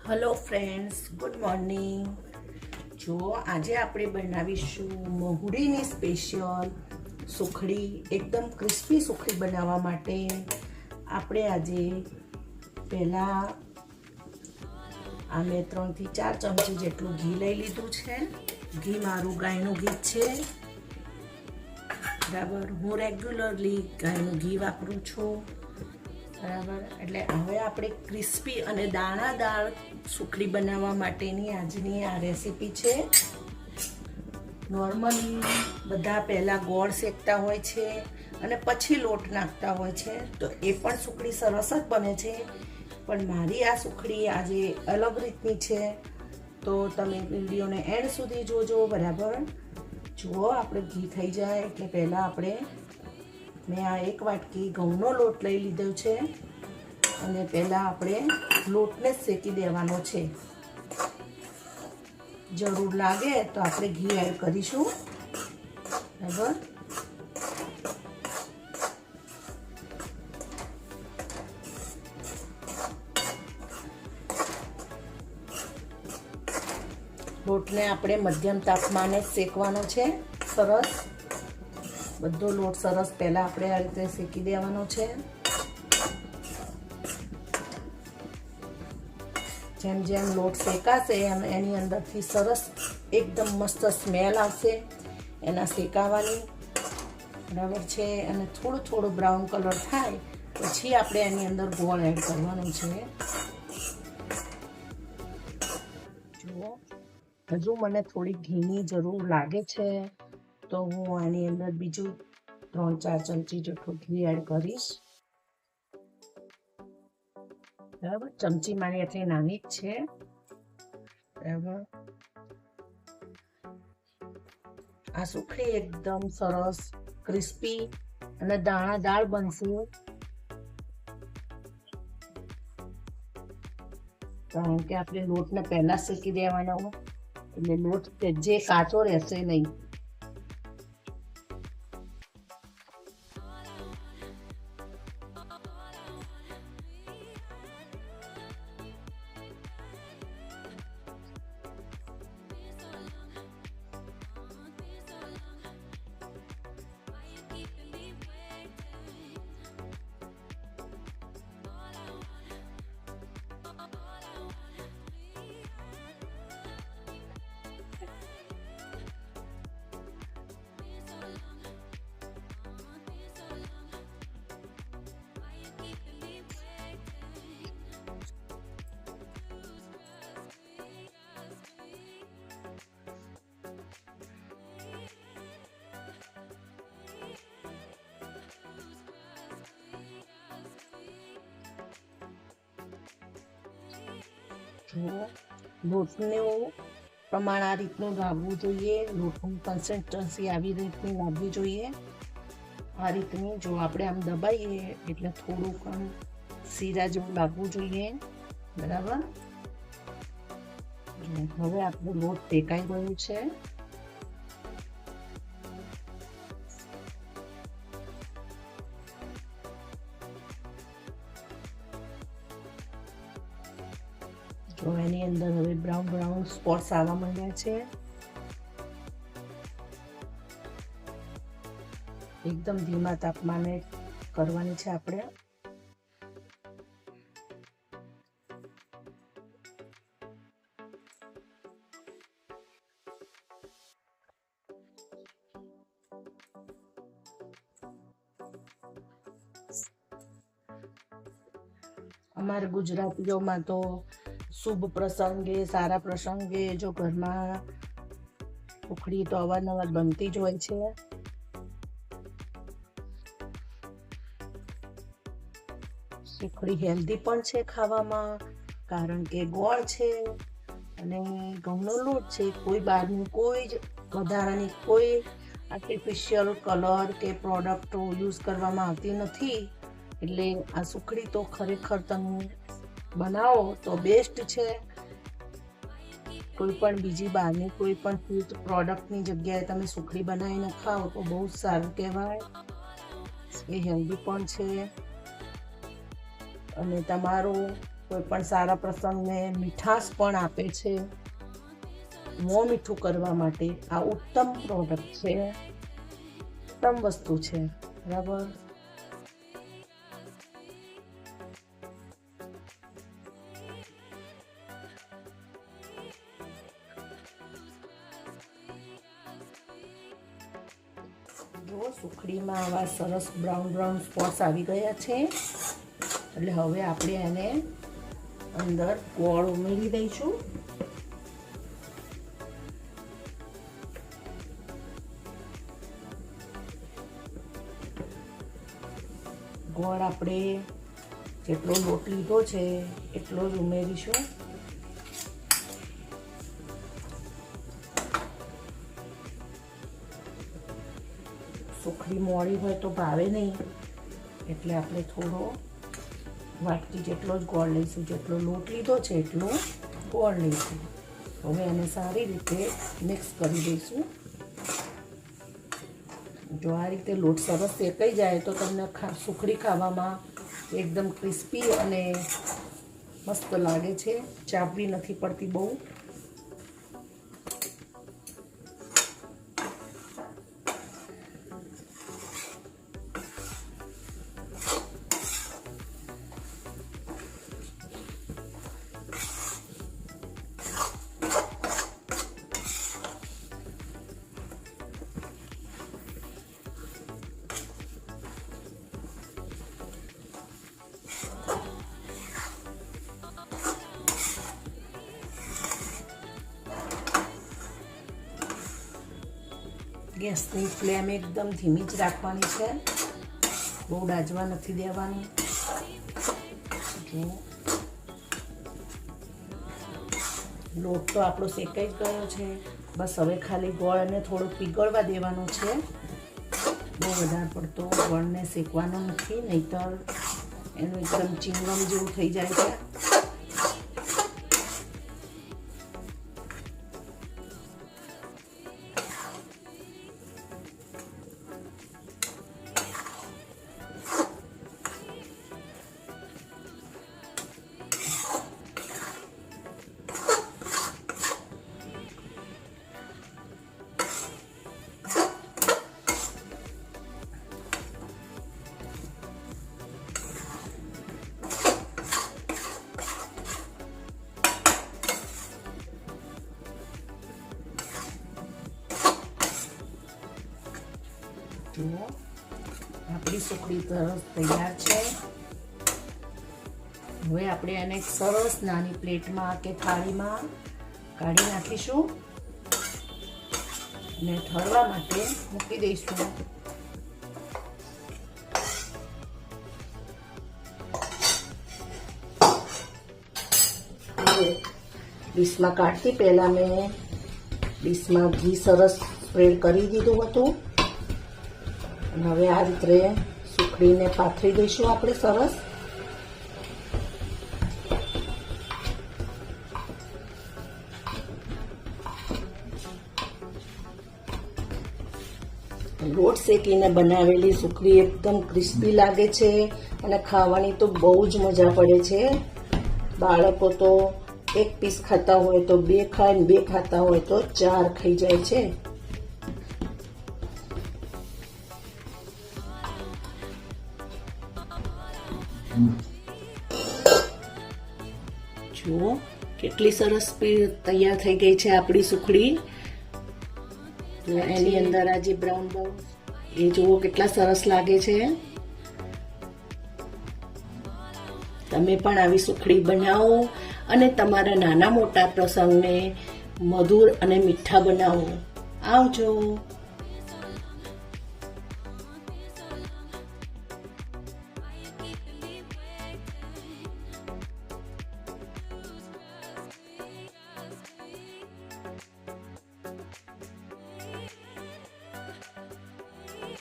Hello friends, good morning. જો આજે આપણે બનાવીશું મહુડીની સ્પેશિયલ સુખડી. એકદમ ક્રિસ્પી સુખડી બનાવવા માટે આપણે આજે પહેલાં મેં 3 થી 4 ચમચી જેટલું ઘી લઈ લીધું છે. ઘી મારું ગાયનું ઘી છે, બરાબર. હું રેગ્યુલરલી ગાયનું ઘી વાપરું છું, બરાબર. એટલે હવે આપણે ક્રિસ્પી અને દાણાદાર સુખડી બનાવવા માટેની આજની આ રેસીપી છે. નોર્મલી બધા પહેલાં ગોળ શેકતા હોય છે અને પછી લોટ નાખતા હોય છે, તો એ પણ સુખડી સરસ જ બને છે. પણ મારી આ સુખડી આજે અલગ રીતની છે, તો તમે વિડીયોને એન્ડ સુધી જોજો, બરાબર. જુઓ, આપણે ઘી થઈ જાય એટલે પહેલાં મેં આ 1 વાટકી ઘઉંનો લોટ લઈ લીધો છે અને પહેલાં આપણે લોટને શેકી દેવાનો છે. જરૂર લાગે તો આપણે ઘી એડ કરીશું, બરાબર. લોટને આપણે મધ્યમ તાપમાને શેકવાનો છે. સરસ બધો લોટ સરસ પહેલાં આપણે આ રીતે શેકી દેવાનો છે. જેમ જેમ લોટ શેકાશે એમ એની અંદરથી સરસ એકદમ મસ્ત સ્મેલ આવશે એના શેકાવાની, બરાબર છે. અને થોડું બ્રાઉન કલર થાય પછી આપણે એની અંદર ગોળ એડ કરવાનો છે. જુઓ, હજુ મને થોડી ઘીની જરૂર લાગે છે, તો હું આની અંદર બીજું 3-4 ચમચી જેટલું ઘી એડ કરીશ, બરાબર. ચમચી મારી એટલી નાની જ છે, બરાબર. આ સુખડી એકદમ સરસ ક્રિસ્પી અને દાણાદાર બનશે, કારણ કે આપણે લોટને પહેલા શેકી દેવાનો, એટલે લોટ જે કાચો રહેશે નહીં. લોટનું પ્રમાણ આ રીતનું લાવવું જોઈએ, લોટનું કન્સિસ્ટન્સી આવી રીતની લાવવી જોઈએ. આ રીતની જો આપણે આમ દબાઈએ એટલે થોડુંક આમ શીરા જેવું લાગવું જોઈએ, બરાબર. હવે આપણો લોટ શેકાઈ ગયો છે. તો એની અંદર હવે બ્રાઉન સ્પોટ્સ આવવા માંડ્યા છે. એકદમ ધીમા તાપમાને કરવાની છે આપણે. અમારે ગુજરાતીઓમાં તો શુભ પ્રસંગે, સારા પ્રસંગે જો ઘરમાં સુખડી તો અવારનવાર બનતી જ હોય છે. સુખડી હેલ્ધી પણ છે ખાવામાં, કારણ કે ગોળ છે અને ઘઉંનો લોટ છે. કોઈ બહારનું કોઈ જ વધારાની કોઈ આર્ટિફિશિયલ કલર કે પ્રોડક્ટો યુઝ કરવામાં આવતી નથી. એટલે આ સુખડી તો ખરેખર તમે બનાવો તો બેસ્ટ છે. કોઈ પણ બીજી બહારની કોઈ પણ ફૂડ પ્રોડક્ટની જગ્યાએ તમે સુખડી બનાવીને ખાઓ તો બહુ સારું કહેવાય. એ હેલ્ધી પણ છે અને તમારો કોઈ પણ સારા પ્રસંગને મીઠાશ પણ આપે છે, મોં મીઠું કરવા માટે આ ઉત્તમ પ્રોડક્ટ છે, ઉત્તમ વસ્તુ છે. બરાબર. જો સુખડીમાં આવા સરસ બ્રાઉન સ્પોટ્સ આવી ગયા છે, એટલે હવે આપણે એને અંદર ગોળ ઉમેરી દઈશું. ગોળ આપણે જેટલો લોટ લીધો છે એટલો જ ઉમેરીશું. સુખડી મોળી હોય તો ભાવે નહીં, એટલે આપણે થોડો વાટકી જેટલો જ ગોળ લઈશું. જેટલો લોટ લીધો છે એટલો ગોળ લઈશું. હવે એને સારી રીતે મિક્સ કરી દઈશું. જો આ રીતે લોટ સરસ શેકાઈ જાય તો તમને સુખડી ખાવામાં એકદમ ક્રિસ્પી અને મસ્ત લાગે છે, ચાપવી નથી પડતી બહુ. ગેસની ફ્લેમ એકદમ ધીમી જ રાખવાની છે, બહુ દાઝવા નથી દેવાનું. લોટ તો આપણો શેકાઈ જ ગયો છે, બસ હવે ખાલી ગોળને થોડું પીગળવા દેવાનું છે. બહુ વધારે પડતો ગોળને શેકવાનો નથી, નહીંતર એનું એકદમ ચિંગમ જેવું થઈ જાય છે. જુઓ આપણી સુખડી સરસ તૈયાર છે. હવે આપણે એને એક સરસ નાની પ્લેટમાં કે થાળીમાં કાઢી નાખીશું અને ઠરવા માટે મૂકી દઈશું. ડીશમાં કાઢતી પહેલા મેં ડીશમાં ઘી સરસ સ્પ્રેડ કરી દીધું હતું. હવે આ રીતે સુખડીને પાથરી દઈશું આપણે સરસ. લોટ શેકીને બનાવેલી સુખડી એકદમ ક્રિસ્પી લાગે છે અને ખાવાની તો બહુ જ મજા પડે છે. બાળકો તો એક પીસ ખાતા હોય તો બે ખાય, બે ખાતા હોય તો 4 ખાઈ જાય છે. જુઓ કેટલી સરસ તૈયાર થઈ ગઈ છે આપણી સુખડી. એની અંદર આ જે બ્રાઉન એ જુઓ કેટલા સરસ લાગે છે. તમે પણ આવી સુખડી બનાવો અને તમારા નાના મોટા પ્રસંગને મધુર અને મીઠા બનાવો. આવજો.